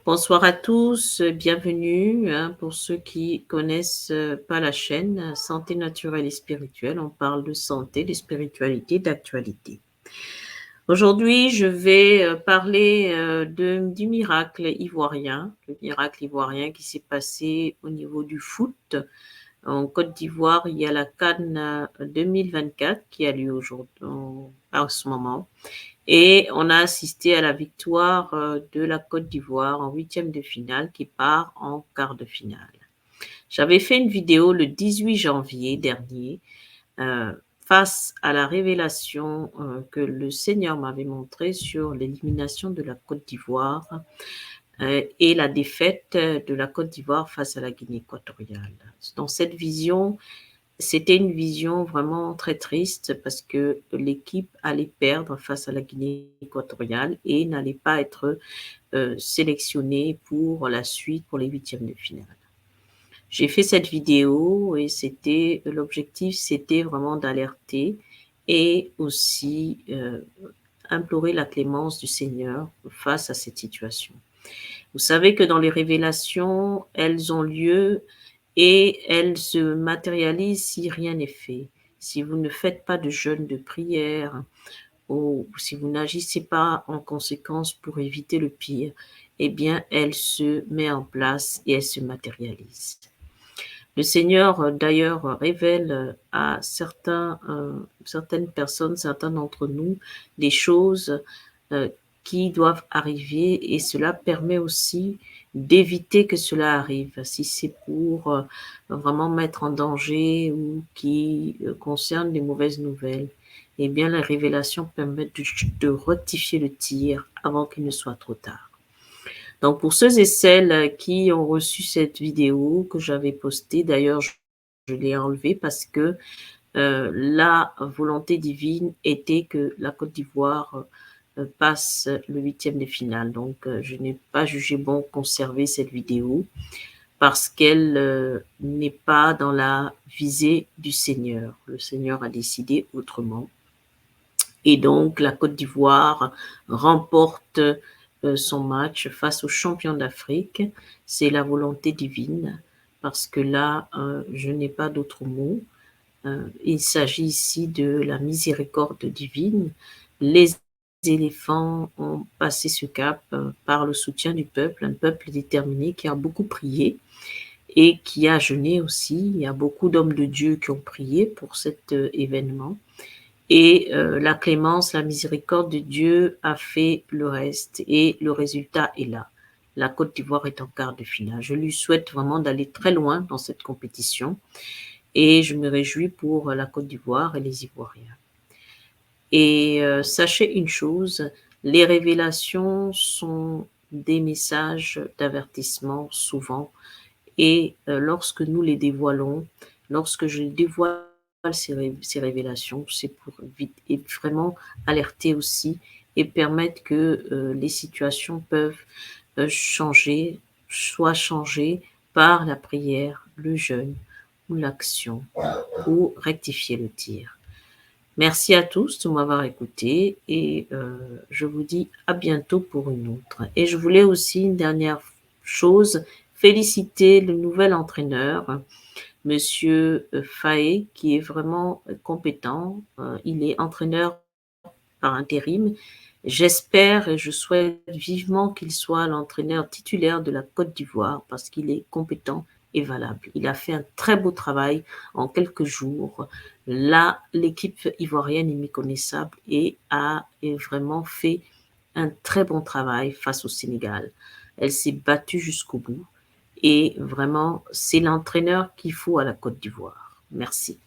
Bonsoir à tous, bienvenue, pour ceux qui connaissent pas la chaîne Santé naturelle et spirituelle. On parle de santé, de spiritualité, d'actualité. Aujourd'hui, je vais parler du miracle ivoirien, le miracle ivoirien qui s'est passé au niveau du foot. En Côte d'Ivoire, il y a la CAN 2024 qui a lieu aujourd'hui, en ce moment. Et on a assisté à la victoire de la Côte d'Ivoire en huitième de finale qui part en quart de finale. J'avais fait une vidéo le 18 janvier dernier face à la révélation que le Seigneur m'avait montrée sur l'élimination de la Côte d'Ivoire et la défaite de la Côte d'Ivoire face à la Guinée équatoriale. Dans cette vision, c'était une vision vraiment très triste parce que l'équipe allait perdre face à la Guinée équatoriale et n'allait pas être sélectionnée pour la suite, pour les huitièmes de finale. J'ai fait cette vidéo et l'objectif, c'était vraiment d'alerter et aussi implorer la clémence du Seigneur face à cette situation. Vous savez que dans les révélations, elles ont lieu et elles se matérialisent si rien n'est fait. Si vous ne faites pas de jeûne de prière ou si vous n'agissez pas en conséquence pour éviter le pire, eh bien, elle se met en place et elle se matérialise. Le Seigneur, d'ailleurs, révèle à certaines personnes, certains d'entre nous, des choses euh, qui doivent arriver et cela permet aussi d'éviter que cela arrive. Si c'est pour vraiment mettre en danger ou qui concerne des mauvaises nouvelles, eh bien, la révélation permet de rectifier le tir avant qu'il ne soit trop tard. Donc, pour ceux et celles qui ont reçu cette vidéo que j'avais postée, d'ailleurs, je l'ai enlevée parce que la volonté divine était que la Côte d'Ivoire passe le huitième de finale. Donc, je n'ai pas jugé bon conserver cette vidéo parce qu'elle n'est pas dans la visée du Seigneur. Le Seigneur a décidé autrement. Et donc, la Côte d'Ivoire remporte son match face aux champions d'Afrique. C'est la volonté divine, parce que là, je n'ai pas d'autre mot. Il s'agit ici de la miséricorde divine. Les éléphants ont passé ce cap par le soutien du peuple, un peuple déterminé qui a beaucoup prié et qui a jeûné aussi. Il y a beaucoup d'hommes de Dieu qui ont prié pour cet événement. Et la clémence, la miséricorde de Dieu a fait le reste et le résultat est là. La Côte d'Ivoire est en quart de finale. Je lui souhaite vraiment d'aller très loin dans cette compétition et je me réjouis pour la Côte d'Ivoire et les Ivoiriens. Et sachez une chose, les révélations sont des messages d'avertissement souvent et lorsque nous les dévoilons, lorsque je dévoile ces révélations, c'est pour et vraiment alerter aussi et permettre que les situations peuvent changer, soit changées par la prière, le jeûne ou l'action, ou rectifier le tir. Merci à tous de m'avoir écouté et je vous dis à bientôt pour une autre. Et je voulais aussi, une dernière chose, féliciter le nouvel entraîneur, Monsieur Faé, qui est vraiment compétent. Il est entraîneur par intérim. J'espère et je souhaite vivement qu'il soit l'entraîneur titulaire de la Côte d'Ivoire parce qu'il est compétent et valable. Il a fait un très beau travail en quelques jours. Là, l'équipe ivoirienne est méconnaissable et a vraiment fait un très bon travail face au Sénégal. Elle s'est battue jusqu'au bout et vraiment, c'est l'entraîneur qu'il faut à la Côte d'Ivoire. Merci.